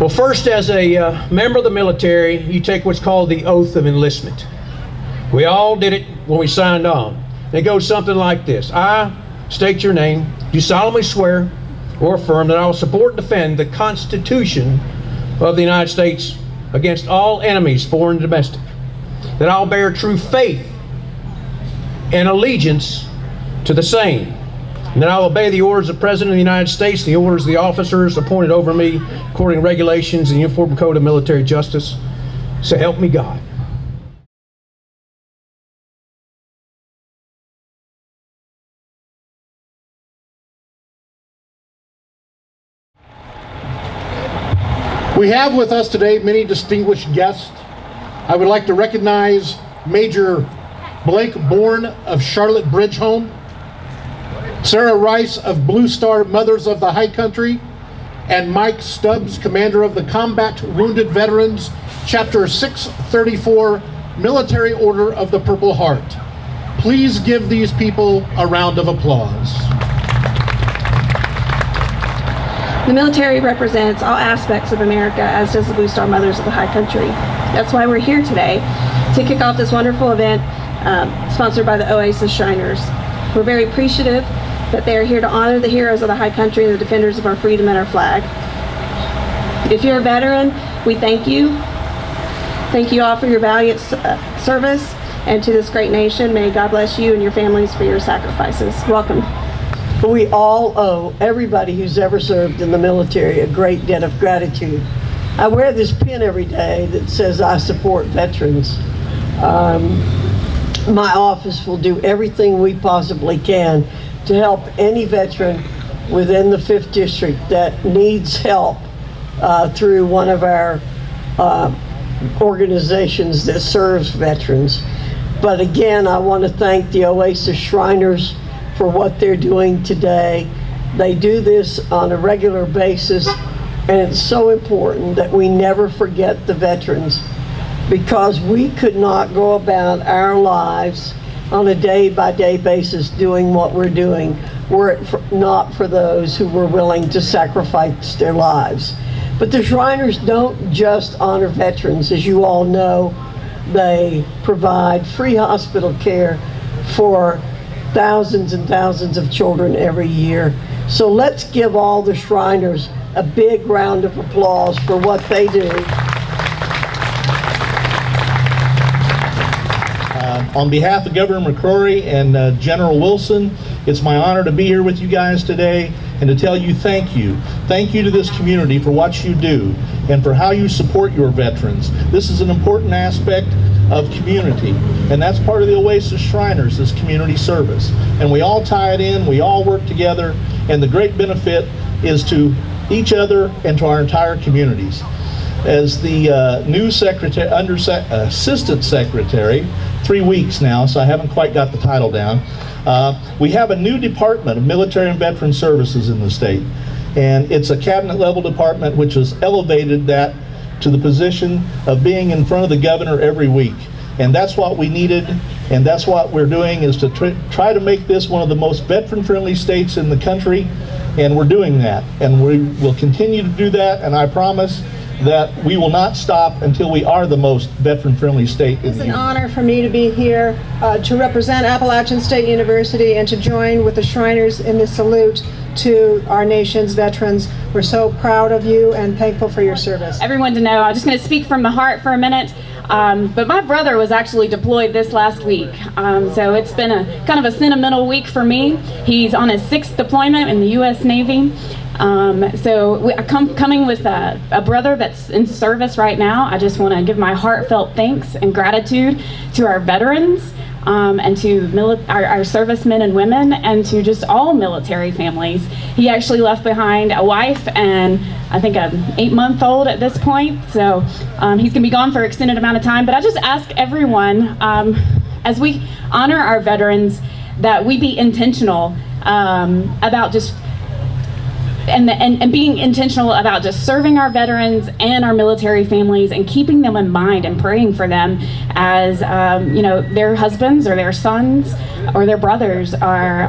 Well, first, as a member of the military, you take what's called the oath of enlistment. We all did it when we signed on. It goes something like this. I state your name. Do solemnly swear or affirm that I will support and defend the Constitution of the United States against all enemies, foreign and domestic. That I will bear true faith and allegiance to the same. And that I will obey the orders of the President of the United States, the orders of the officers appointed over me, according to regulations and Uniform Code of Military Justice. So help me God. We have with us today many distinguished guests. I would like to recognize Major Blake Bourne of Charlotte Bridge Home, Sarah Rice of Blue Star Mothers of the High Country, and Mike Stubbs, Commander of the Combat Wounded Veterans, Chapter 634, Military Order of the Purple Heart. Please give these people a round of applause. The military represents all aspects of America, as does the Blue Star Mothers of the High Country. That's why we're here today, to kick off this wonderful event sponsored by the Oasis Shriners. We're very appreciative that they are here to honor the heroes of the High Country and the defenders of our freedom and our flag. If you're a veteran, we thank you. Thank you all for your valiant service, and to this great nation, may God bless you and your families for your sacrifices. Welcome. We all owe everybody who's ever served in the military a great debt of gratitude. I wear this pin every day that says I support veterans. My office will do everything we possibly can to help any veteran within the 5th District that needs help through one of our organizations that serves veterans. But again, I want to thank the Oasis Shriners for what they're doing today. They do this on a regular basis, and it's so important that we never forget the veterans, because we could not go about our lives on a day-by-day basis doing what we're doing were it not for those who were willing to sacrifice their lives. But the Shriners don't just honor veterans. As you all know, they provide free hospital care for thousands and thousands of children every year. So let's give all the Shriners a big round of applause for what they do. On behalf of Governor McCrory and General Wilson, it's my honor to be here with you guys today and to tell you thank you. Thank you to this community for what you do and for how you support your veterans. This is an important aspect of community, and that's part of the Oasis Shriners, is community service. And we all tie it in, we all work together, and the great benefit is to each other and to our entire communities. As the new secretary, assistant secretary, 3 weeks now, so I haven't quite got the title down. We have a new department of military and veteran services in the state, and it's a cabinet level department which has elevated that to the position of being in front of the governor every week. And that's what we needed, and that's what we're doing, is to try to make this one of the most veteran-friendly states in the country, and we're doing that. And we will continue to do that, and I promise that we will not stop until we are the most veteran-friendly state in the union. It's an honor for me to be here to represent Appalachian State University and to join with the Shriners in this salute to our nation's veterans. We're so proud of you and thankful for your service. Everyone to know, I'm just going to speak from the heart for a minute, but my brother was actually deployed this last week, so it's been a kind of a sentimental week for me. He's on his 6th deployment in the U.S. Navy. So coming with a brother that's in service right now, I just want to give my heartfelt thanks and gratitude to our veterans, and to our servicemen and women, and to just all military families. He actually left behind a wife and I think an 8-month-old at this point, so he's gonna be gone for an extended amount of time. But I just ask everyone, as we honor our veterans, that we be intentional about just and being intentional about just serving our veterans and our military families and keeping them in mind and praying for them as you know, their husbands or their sons or their brothers are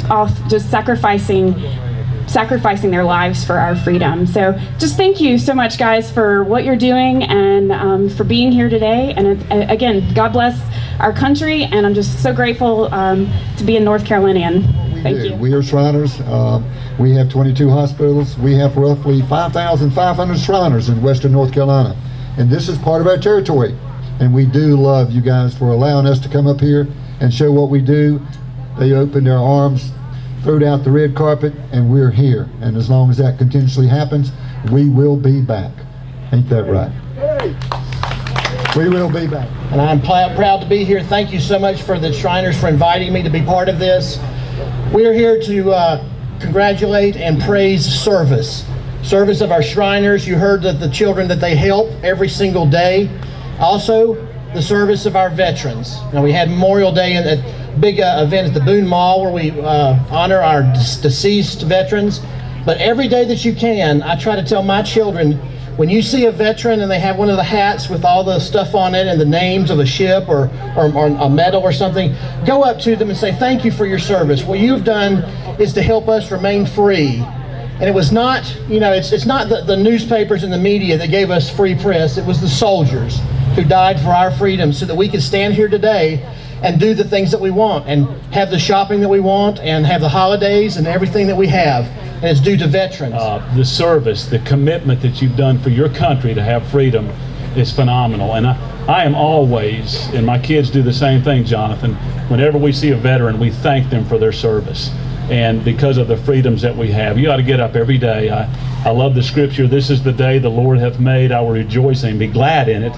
off just sacrificing sacrificing their lives for our freedom. So just thank you so much, guys, for what you're doing and for being here today. And again, God bless our country, and I'm just so grateful to be a North Carolinian. Thank you. We are Shriners. We have 22 hospitals. We have roughly 5,500 Shriners in Western North Carolina. And this is part of our territory. And we do love you guys for allowing us to come up here and show what we do. They opened their arms, threw out the red carpet, and we're here. And as long as that continuously happens, we will be back. Ain't that right? We will be back. And I'm proud to be here. Thank you so much for the Shriners for inviting me to be part of this. We're here to congratulate and praise service of our Shriners. You heard that the children that they help every single day. Also, the service of our veterans. Now, we had Memorial Day and a big event at the Boone Mall where we honor our deceased veterans. But every day that you can, I try to tell my children, when you see a veteran and they have one of the hats with all the stuff on it and the names of a ship or a medal or something, go up to them and say, thank you for your service. What you've done is to help us remain free. And it was not, you know, it's not the newspapers and the media that gave us free press. It was the soldiers who died for our freedom so that we could stand here today and do the things that we want and have the shopping that we want and have the holidays and everything that we have. And it's due to veterans. The service, the commitment that you've done for your country to have freedom is phenomenal. And I am always, and my kids do the same thing, Jonathan, whenever we see a veteran, we thank them for their service. And because of the freedoms that we have, you ought to get up every day. I love the scripture, this is the day the Lord hath made, I will rejoice and be glad in it.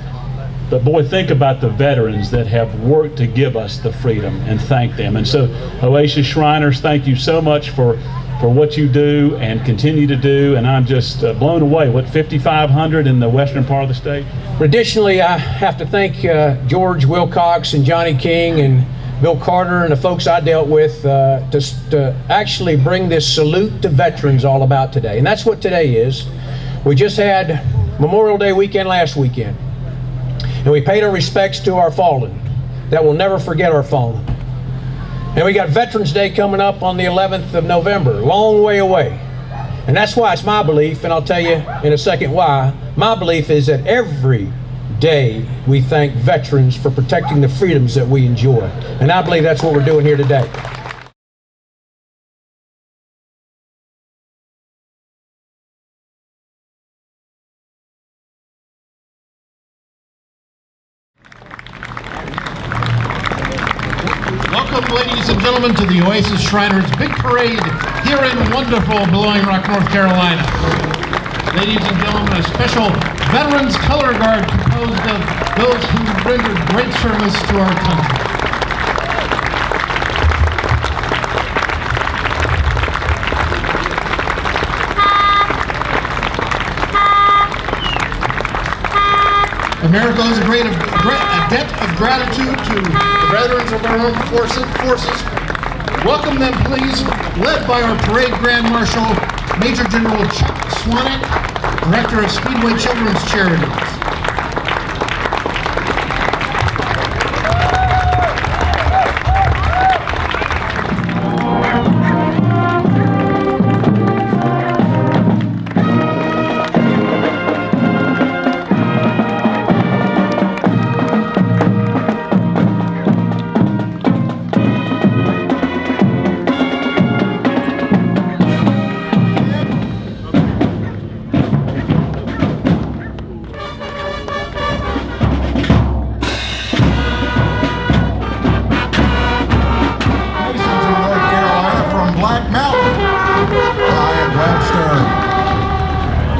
But boy, think about the veterans that have worked to give us the freedom, and thank them. And so, Oasis Shriners, thank you so much for what you do and continue to do. And I'm just blown away. What, 5,500 in the western part of the state? Additionally, I have to thank George Wilcox and Johnny King and Bill Carter and the folks I dealt with to actually bring this salute to veterans all about today. And that's what today is. We just had Memorial Day weekend last weekend. And we paid our respects to our fallen. That we'll never forget our fallen. And we got Veterans Day coming up on the 11th of November, long way away. And that's why it's my belief, and I'll tell you in a second why, my belief is that every day we thank veterans for protecting the freedoms that we enjoy. And I believe that's what we're doing here today. Welcome, ladies and gentlemen, to the Oasis Shriners Big Parade here in wonderful Blowing Rock, North Carolina. Ladies and gentlemen, a special Veterans Color Guard composed of those who rendered great service to our country. America owes a debt of gratitude to the veterans of our armed forces. Welcome them, please, led by our Parade Grand Marshal, Major General Chuck Swannack, Director of Speedway Children's Charities.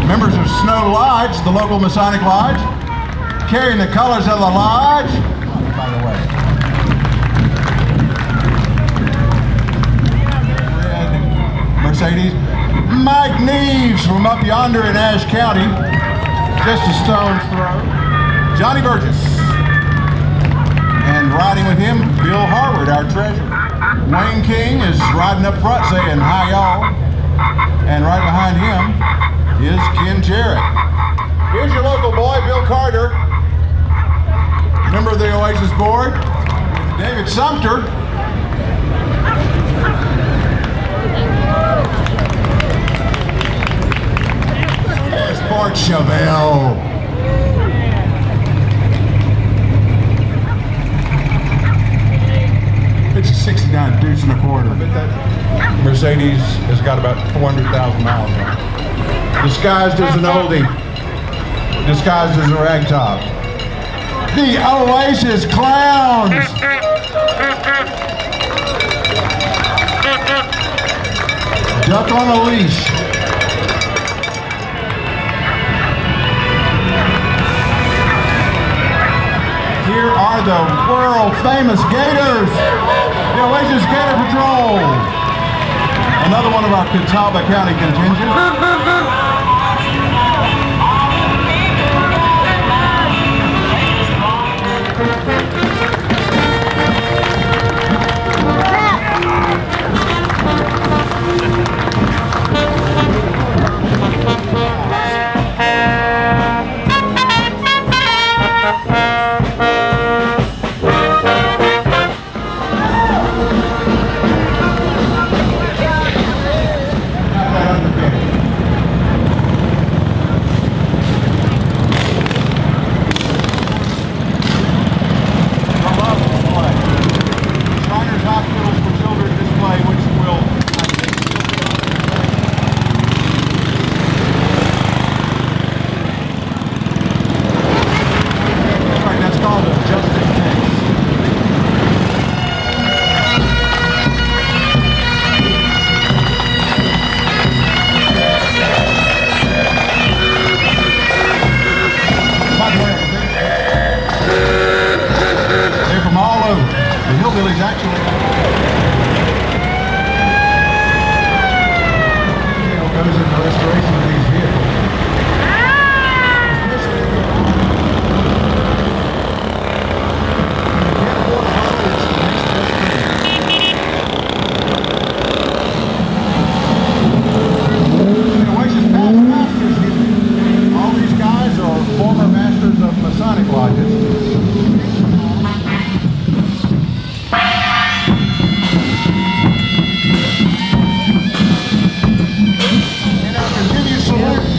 Members of Snow Lodge, the local Masonic Lodge, carrying the colors of the lodge, by the way. Red Mercedes. Mike Neves from up yonder in Ashe County, just a stone's throw. Johnny Burgess. And riding with him, Bill Harward, our treasurer. Wayne King is riding up front saying, hi y'all. And right behind him is Ken Jarrett. Here's your local boy, Bill Carter, member of the Oasis board. David Sumter. Fort Chevelle. It's a 69 deuce and a quarter. But that Mercedes has got about 400,000 miles on it. Disguised as an oldie. Disguised as a ragtop. The Oasis Clowns! Duck on a leash. Here are the world famous Gators. The Oasis Gator Patrol. Another one of our Catawba County contingent.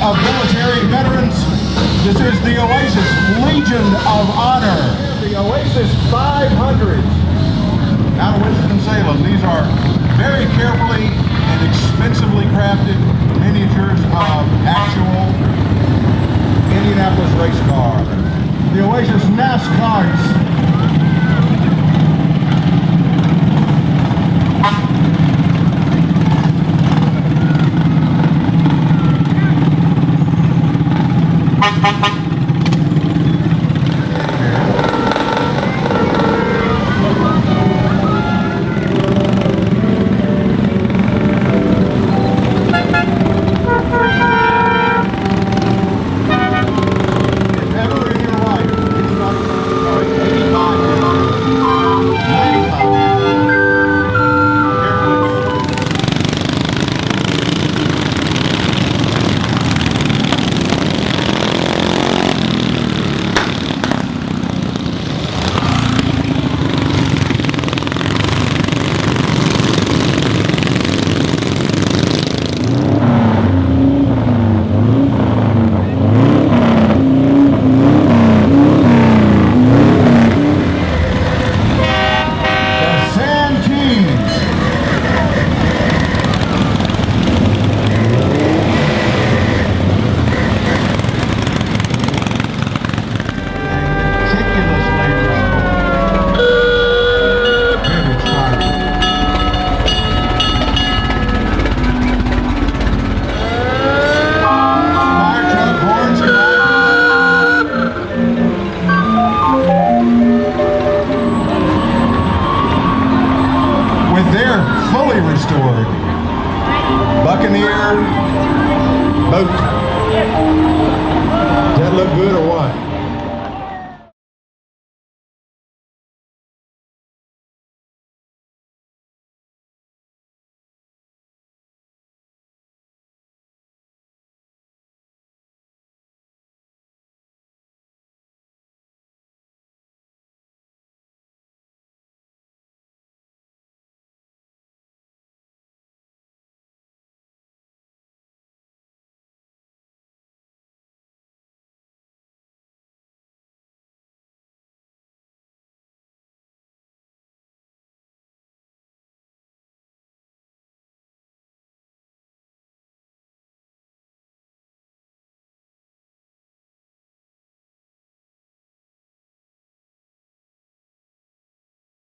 Of military veterans, this is the Oasis Legion of Honor. The Oasis 500s out of Winston-Salem. These are very carefully and expensively crafted miniatures of actual Indianapolis race cars. The Oasis NASCARs. Fully restored Buccaneer boat